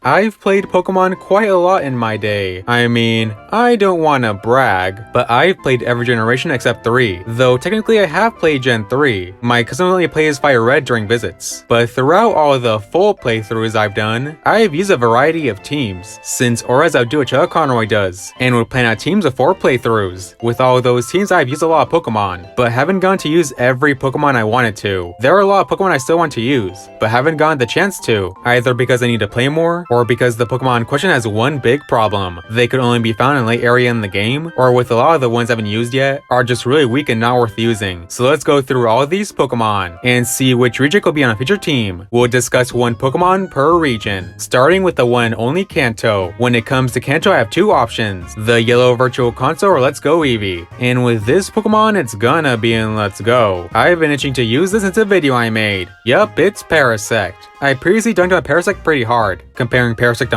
I've played Pokemon quite a lot in my day. I mean, I don't wanna brag, but I've played every generation except 3, though technically I have played Gen 3. My cousin only plays Fire Red during visits, but throughout all the full playthroughs I've done, I've used a variety of teams, since Aura's outdo what Chuck Conroy does, and would plan out teams of 4 playthroughs. With all those teams I've used a lot of Pokemon, but haven't gone to use every Pokemon I wanted to. There are a lot of Pokemon I still want to use, but haven't gotten the chance to, either because I need to play more, or because the Pokemon in question has one big problem. They could only be found in late area in the game, or with a lot of the ones I haven't used yet, are just really weak and not worth using. So let's go through all of these Pokemon, and see which region will be on a future team. We'll discuss one Pokemon per region, starting with the one and only Kanto. When it comes to Kanto, I have 2 options, the Yellow Virtual Console or Let's Go Eevee. And with this Pokemon, it's gonna be in Let's Go. I've been itching to use this since a video I made. Yup, it's Parasect. I previously dunked on Parasect pretty hard, comparing Parasect to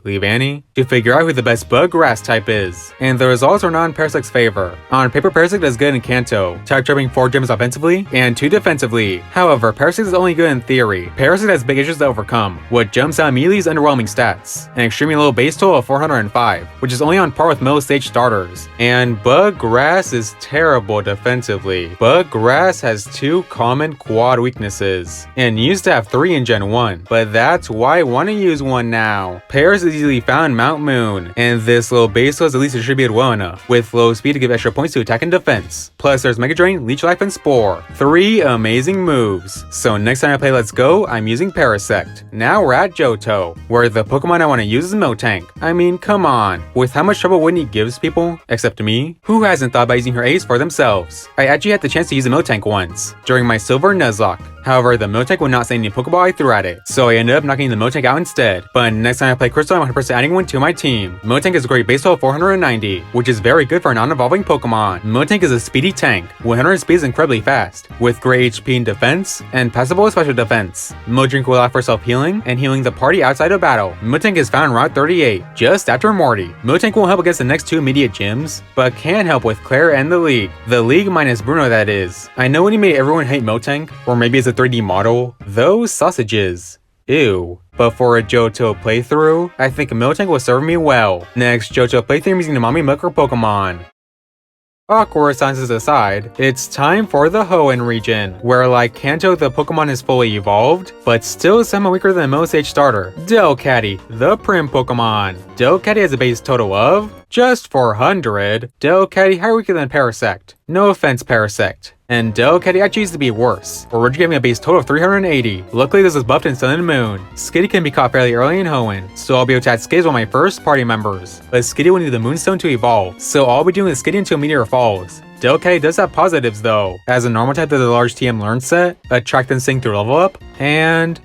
Leavanny, to figure out who the best bug grass type is, and the results are not in Parasect's favor. On paper, Parasect is good in Kanto, type trapping 4 gems offensively and 2 defensively. However, Parasect is only good in theory. Parasect has big issues to overcome. What jumps out immediately is underwhelming stats, an extremely low base total of 405, which is only on par with middle stage starters. And bug grass is terrible defensively. Bug grass has 2 common quad weaknesses, and used to have 3 in Gen 1, but that's why I want to use one now. Paras is easily found in Mount Moon, and this low base is at least distributed well enough, with low speed to give extra points to attack and defense. Plus there's Mega Drain, Leech Life, and Spore. 3 amazing moves. So next time I play Let's Go, I'm using Parasect. Now we're at Johto, where the Pokemon I want to use is Miltank. I mean, come on. With how much trouble Whitney gives people, except me, who hasn't thought about using her ace for themselves? I actually had the chance to use a Miltank once, during my Silver Nuzlocke. However, the Miltank would not send any Pokeball I threw at it, so I ended up knocking the Miltank out instead. But next time I play Crystal, I'm 100% adding one to my team. Miltank is a great base total of 490, which is very good for a non-evolving Pokemon. Miltank is a speedy tank. 100 speed is incredibly fast, with great HP and defense, and passable special defense. Miltank will allow for self-healing, and healing the party outside of battle. Miltank is found in Route 38, just after Morty. Miltank won't help against the next 2 immediate gyms, but can help with Claire and the League. The League minus Bruno, that is. I know when he made everyone hate Miltank, or maybe it's a 3D model. Those sausages. Ew. But for a Johto playthrough, I think Miltank will serve me well. Next, Johto playthrough I'm using the Mommy Milker Pokemon. Awkward silences aside, it's time for the Hoenn region, where like Kanto the Pokemon is fully evolved, but still somewhat weaker than most stage starter. Delcatty, the Prim Pokemon. Delcatty has a base total of just 400. Delcatty higher weaker than Parasect. No offense, Parasect. And Delcatty actually used to be worse, originally giving a base total of 380. Luckily this was buffed in Sun and Moon. Skitty can be caught fairly early in Hoenn, so I'll be able to add Skitty as one of my first party members. But Skitty will need the Moonstone to evolve, so I'll be doing with Skitty until Meteor falls. Delcatty does have positives though. As a normal type, there's a large TM learn set, attract and sing through level up, and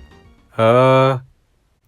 I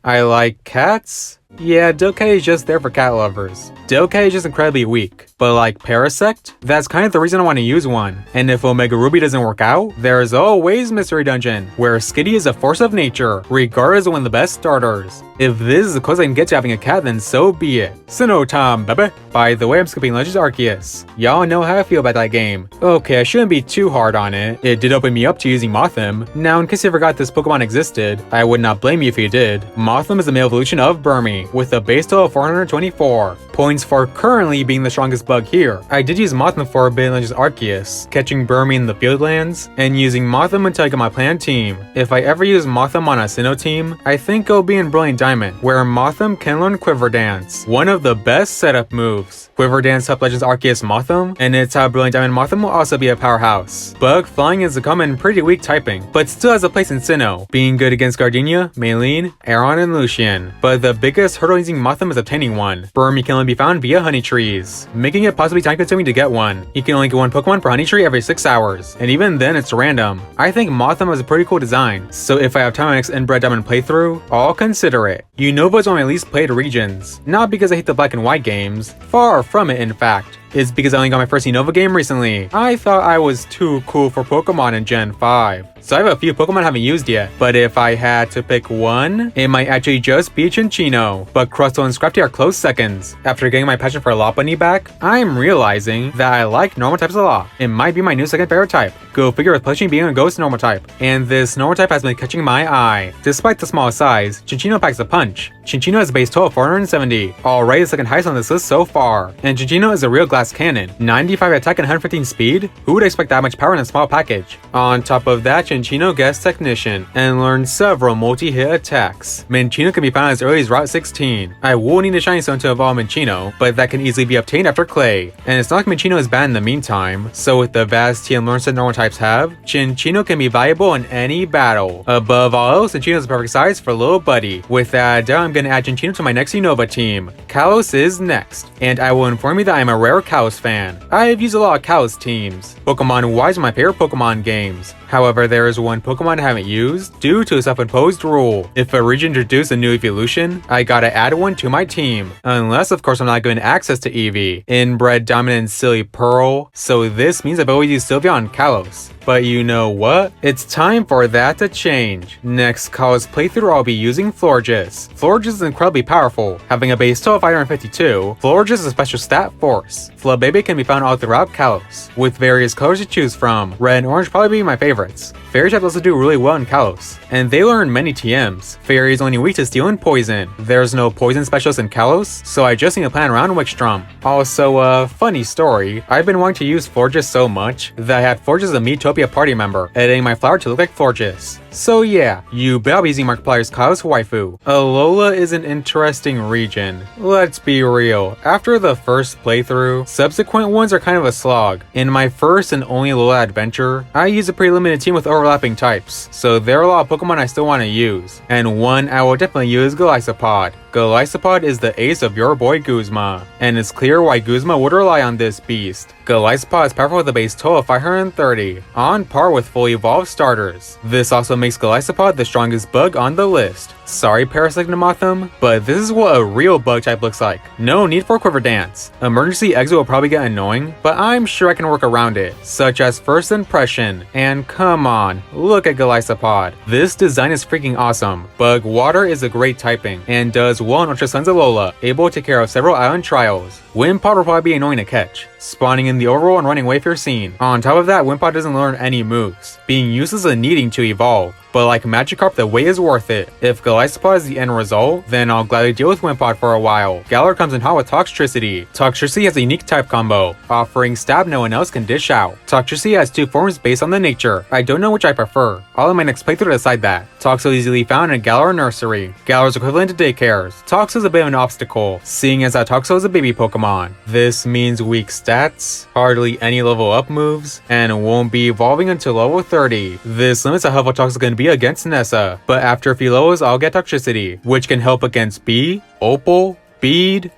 like cats? Yeah, Delcatty is just there for cat lovers. Delcatty is just incredibly weak, but like Parasect, that's kind of the reason I want to use one. And if Omega Ruby doesn't work out, there's always Mystery Dungeon, where Skitty is a force of nature, regardless of one of the best starters. If this is the closest I can get to having a cat, then so be it. Sinnoh baby! By the way, I'm skipping Legends Arceus. Y'all know how I feel about that game. Okay, I shouldn't be too hard on it. It did open me up to using Mothim. Now, in case you forgot this Pokemon existed, I would not blame you if you did. Mothim is a male evolution of Burmy, with a base total of 424. Points for currently being the strongest bug here. I did use Mothim for a bit in Legends Arceus, catching Burmy in the Fieldlands, and using Mothim until I got my planned team. If I ever use Mothim on a Sinnoh team, I think it'll be in Brilliant Diamond, where Mothim can learn Quiver Dance, one of the best setup moves. Quiver Dance helped Legends Arceus Mothim, and it's how Brilliant Diamond Mothim will also be a powerhouse. Bug Flying is a common pretty weak typing, but still has a place in Sinnoh, being good against Gardenia, Maylene, Aron, and Lucian. But the biggest hurdle using Mothim is obtaining one. Burmy can only be found via honey trees, making it possibly time consuming to get one. You can only get one Pokemon per honey tree every 6 hours, and even then it's random. I think Mothim has a pretty cool design, so if I have time on my next Inbred Diamond playthrough, I'll consider it. Unova's one of my least played regions, not because I hate the black and white games, far from it in fact. is because I only got my first Unova game recently. I thought I was too cool for Pokemon in Gen 5. So I have a few Pokemon I haven't used yet, but if I had to pick one, it might actually just be Chinchino. But Crustle and Scrafty are close seconds. After getting my passion for Lopunny back, I'm realizing that I like normal types a lot. It might be my new second favorite type. Go figure with Punching being a ghost normal type. And this normal type has been catching my eye. Despite the small size, Chinchino packs a punch. Chinchino has a base total of 470, already the second highest on this list so far. And Chinchino is a real glass cannon. 95 attack and 115 speed? Who would expect that much power in a small package? On top of that, Chinchino gets Technician and learns several multi-hit attacks. Minccino can be found as early as Route 16. I will need a Shiny Stone to evolve Minccino, but that can easily be obtained after Clay. And it's not like Minccino is bad in the meantime, so with the vast TM learns that normal types have, Chinchino can be viable in any battle. Above all else, Chinchino is the perfect size for little buddy. With that down, I'm gonna add Chinchino to my next Unova team. Kalos is next, and I will inform you that I'm a rare Kalos fan. I've used a lot of Kalos teams. Pokémon Y is my favorite Pokemon games. However, there is one Pokemon I haven't used due to a self-imposed rule. If a region introduced a new evolution, I gotta add one to my team. Unless, of course, I'm not given access to Eevee. Inbred Dominant Silly Pearl, so this means I've always used Sylvia on Kalos. But you know what? It's time for that to change. Next Kalos playthrough, I'll be using Florges. Florges is incredibly powerful. Having a base total of 552, Florges is a special stat force. Flabébé can be found all throughout Kalos, with various colors to choose from. Red and orange probably be my favorites. Fairy types also do really well in Kalos, and they learn many TMs. Fairy is only weak to steel and poison. There's no poison specialist in Kalos, so I just need to plan around Wickstrom. Also, funny story, I've been wanting to use Florges so much that I had Florges as a Miitopia party member, editing my flower to look like Florges. So yeah, you bet I'll be using Markiplier's Kalos Waifu. Alola is an interesting region. Let's be real, after the first playthrough, subsequent ones are kind of a slog. In my first and only Alola adventure, I used a pretty limited team with overlapping types, so there are a lot of Pokemon I still want to use, and one I will definitely use is Golisopod. Golisopod is the ace of your boy Guzma, and it's clear why Guzma would rely on this beast. Golisopod is powerful with a base total of 530, on par with fully evolved starters. This also makes Golisopod the strongest bug on the list. Sorry Parasygnamotham, but this is what a real bug type looks like. No need for Quiver Dance. Emergency Exit will probably get annoying, but I'm sure I can work around it, such as First Impression. And come on, look at Golisopod. This design is freaking awesome. Bug Water is a great typing, and does well in Ultra Sun's Alola, able to take care of several island trials. Wimpod will probably be annoying to catch, spawning in the overworld and running away if you're seen. On top of that, Wimpod doesn't learn any moves, being useless and needing to evolve. But like Magikarp, the wait is worth it. If Golisopod is the end result, then I'll gladly deal with Wimpod for a while. Galar comes in hot with Toxtricity. Toxtricity has a unique type combo, offering stab no one else can dish out. Toxtricity has two forms based on the nature. I don't know which I prefer. I'll in my next playthrough to decide that. Tox is easily found in a Galar nursery. Galar is equivalent to daycares. Tox is a bit of an obstacle, seeing as that Toxel is a baby Pokemon. This means weak stats, hardly any level up moves, and won't be evolving until level 30. This limits how helpful Tox is going to be against Nessa, but after a few levels I'll get Toxtricity, which can help against Bee, Opal, Bead,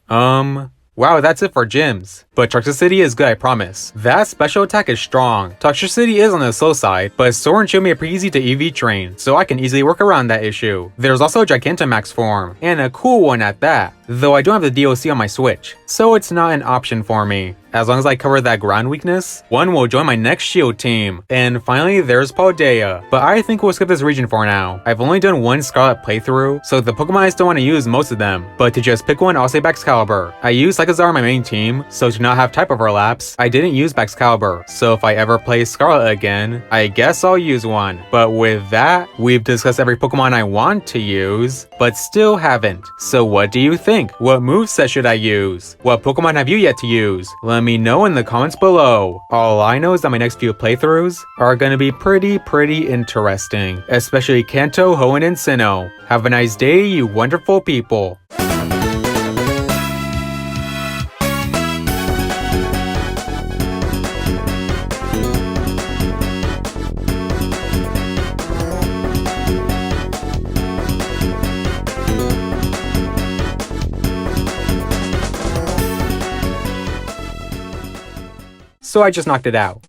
wow, that's it for gyms. But Toxtricity is good, I promise. That special attack is strong. Toxtricity is on the slow side, but Sword and Shield made it pretty easy to EV train, so I can easily work around that issue. There's also a Gigantamax form, and a cool one at that, though I don't have the DLC on my Switch, so it's not an option for me. As long as I cover that ground weakness, one will join my next shield team. And finally, there's Paldea. But I think we'll skip this region for now. I've only done one Scarlet playthrough, so the Pokemon I still want to use most of them. But to just pick one, I'll say Baxcalibur. I use Psychozar on my main team, so to not have type overlaps, I didn't use Baxcalibur. So if I ever play Scarlet again, I guess I'll use one. But with that, we've discussed every Pokemon I want to use, but still haven't. So what do you think? What moveset should I use? What Pokemon have you yet to use? Let me know in the comments below. All I know is that my next few playthroughs are gonna be pretty interesting, especially Kanto, Hoenn, and Sinnoh. Have a nice day, you wonderful people. So I just knocked it out.